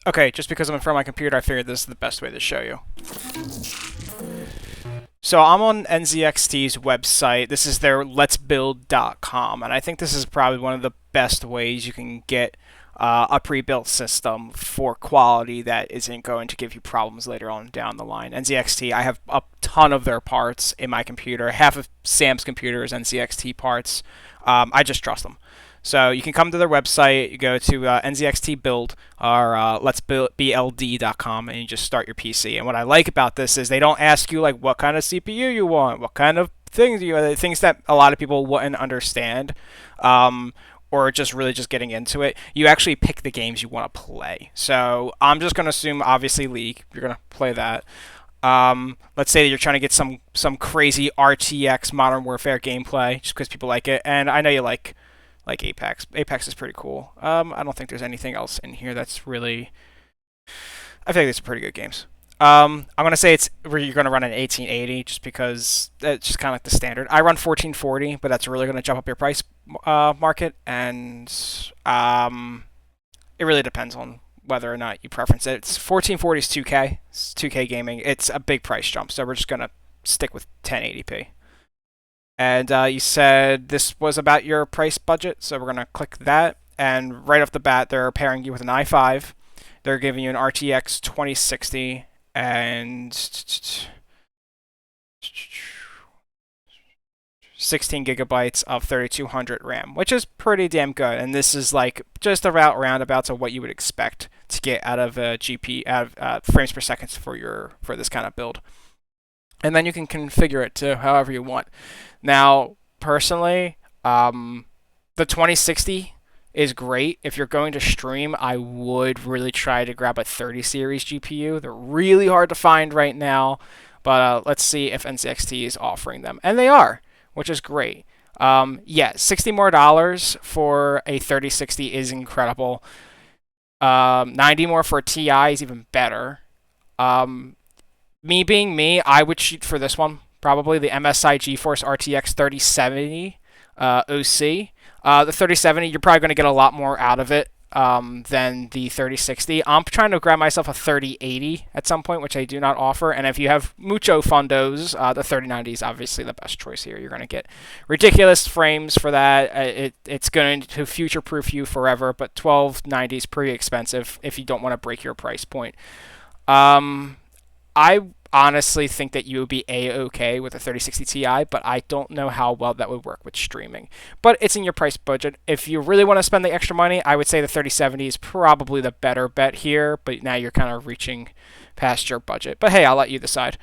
Okay, just because I'm in front of my computer, I figured this is the best way to show you. So I'm on nzxt's website. This is their letsbuild.com, and I think this is probably one of the best ways you can get a pre-built system for quality that isn't going to give you problems later on down the line. NZXT, I have a ton of their parts in my computer. Half of Sam's computer is NZXT parts. I just trust them. So you can come to their website, you go to NZXT build or letsbuild.com, and you just start your PC. And what I like about this is they don't ask you like what kind of CPU you want, what kind of things things that a lot of people wouldn't understand, or just really just getting into it. You actually pick the games you want to play. So I'm just gonna assume obviously League, you're gonna play that. Let's say that you're trying to get some crazy RTX Modern Warfare gameplay just because people like it, and I know you like Apex. Apex is pretty cool. I don't think there's anything else in here that's really. I feel like these are pretty good games. I'm gonna say it's where you're gonna run an 1880 just because it's just kind of like the standard. I run 1440, but that's really gonna jump up your price market, and it really depends on whether or not you preference it. It's 1440 is 2K. It's 2K gaming. It's a big price jump, so we're just gonna stick with 1080p. And you said this was about your price budget, so we're going to click that. And right off the bat, they're pairing you with an i5. They're giving you an RTX 2060 and 16 gigabytes of 3200 RAM, which is pretty damn good. And this is like just about roundabouts of what you would expect to get out of a GP, out of frames per second for this kind of build. And then you can configure it to however you want. Now, personally, the 2060 is great. If you're going to stream, I would really try to grab a 30 series GPU. They're really hard to find right now, but let's see if NZXT is offering them. And they are, which is great. Yeah, $60 more for a 3060 is incredible. 90 more for a TI is even better. Me being me, I would shoot for this one. Probably the MSI GeForce RTX 3070 OC. The 3070, you're probably going to get a lot more out of it than the 3060. I'm trying to grab myself a 3080 at some point, which I do not offer. And if you have mucho fundos, the 3090 is obviously the best choice here. You're going to get ridiculous frames for that. It's going to future-proof you forever, but 1290 is pretty expensive if you don't want to break your price point. I honestly think that you would be A-okay with a 3060 Ti, but I don't know how well that would work with streaming. But it's in your price budget. If you really want to spend the extra money, I would say the 3070 is probably the better bet here, but now you're kind of reaching past your budget. But hey, I'll let you decide.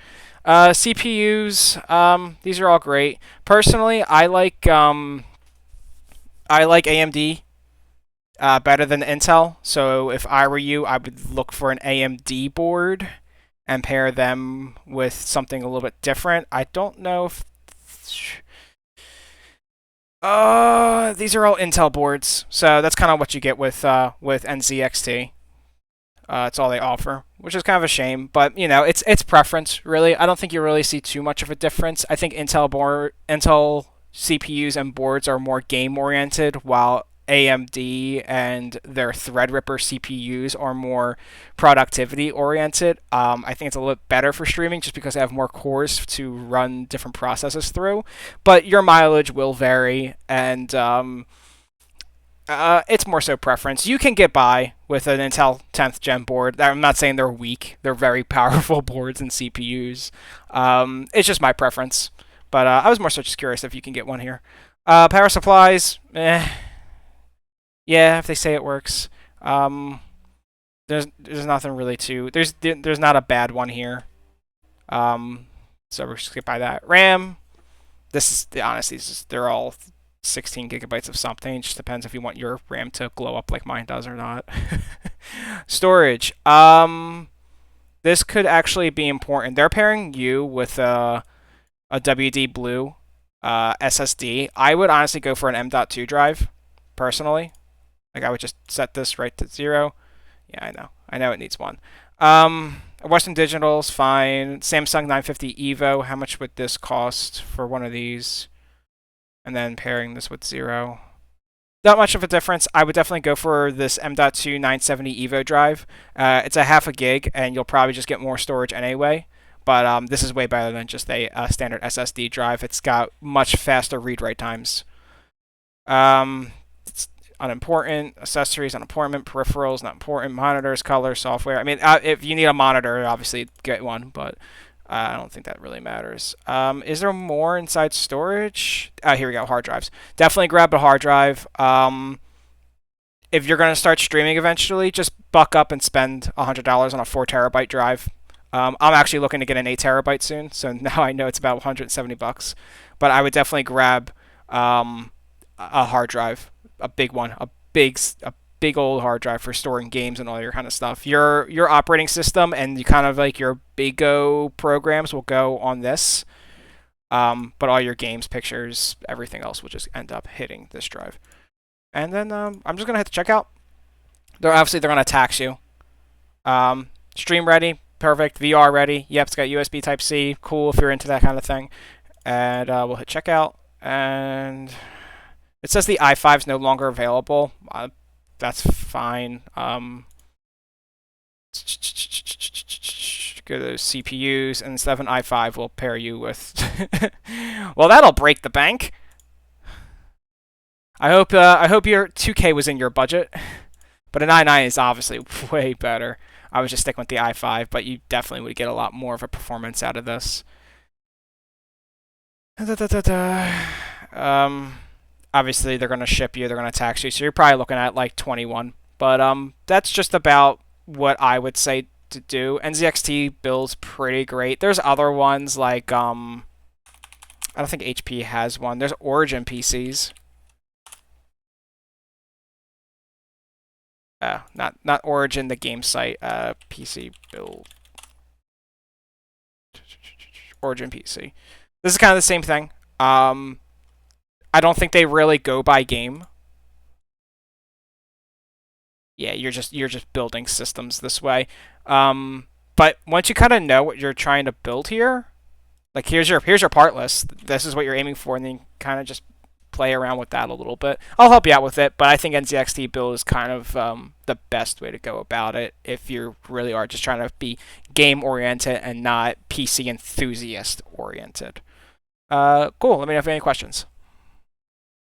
CPUs, these are all great. Personally, I like AMD better than Intel, so if I were you, I would look for an AMD board and pair them with something a little bit different. I don't know if these are all Intel boards, so that's kind of what you get with NZXT. It's all they offer, which is kind of a shame, but you know, it's preference really. I don't think you really see too much of a difference. I think Intel CPUs and boards are more game oriented, while AMD and their Threadripper CPUs are more productivity oriented. I think it's a little bit better for streaming just because they have more cores to run different processes through. But your mileage will vary, and it's more so preference. You can get by with an Intel 10th gen board. I'm not saying they're weak. They're very powerful boards and CPUs. It's just my preference. But I was more so just curious if you can get one here. Power supplies, yeah, if they say it works. There's nothing really to there's not a bad one here. So we're just skip by that. RAM. This is honestly, they're all 16 gigabytes of something. It just depends if you want your RAM to glow up like mine does or not. Storage. This could actually be important. They're pairing you with a WD Blue SSD. I would honestly go for an M.2 drive, personally. Like, I would just set this right to 0. Yeah, I know. I know it needs one. Western Digital's fine. Samsung 950 Evo. How much would this cost for one of these? And then pairing this with 0. Not much of a difference. I would definitely go for this M.2 970 Evo drive. It's a half a gig, and you'll probably just get more storage anyway. But this is way better than just a standard SSD drive. It's got much faster read-write times. It's unimportant. Accessories, unimportant. Peripherals, not important. Monitors, color, software. I mean, if you need a monitor, obviously get one, but I don't think that really matters. Is there more inside storage? Here we go, hard drives. Definitely grab a hard drive. If you're going to start streaming eventually, just buck up and spend $100 on a 4 terabyte drive. I'm actually looking to get an 8 terabyte soon, so now I know it's about 170 bucks. But I would definitely grab a hard drive, a big one, a big old hard drive for storing games and all your kind of stuff. Your operating system and you kind of like your Bigo programs will go on this, but all your games, pictures, everything else will just end up hitting this drive. And then I'm just gonna hit the checkout. They're gonna tax you. Stream ready, perfect. VR ready. Yep, it's got USB Type C. Cool if you're into that kind of thing. And we'll hit checkout. And it says the i5 is no longer available. That's fine. Go to those CPUs, and 7 i5 will pair you with. Well, that'll break the bank. I hope your 2K was in your budget, but an i9 is obviously way better. I was just sticking with the i5, but you definitely would get a lot more of a performance out of this. Obviously, they're going to ship you, they're going to tax you, so you're probably looking at like 21. But that's just about what I would say to do. nzxt builds pretty great. There's other ones like I don't think HP has one. There's Origin PCs. Not Origin, the game site. PC build. Origin PC. This is kind of the same thing. I don't think they really go by game. Yeah, you're just building systems this way. But once you kind of know what you're trying to build here, like here's your part list. This is what you're aiming for, and then you kind of just play around with that a little bit. I'll help you out with it, but I think nzxt build is kind of the best way to go about it if you really are just trying to be game oriented and not PC enthusiast oriented. Cool. Let me know if you have any questions.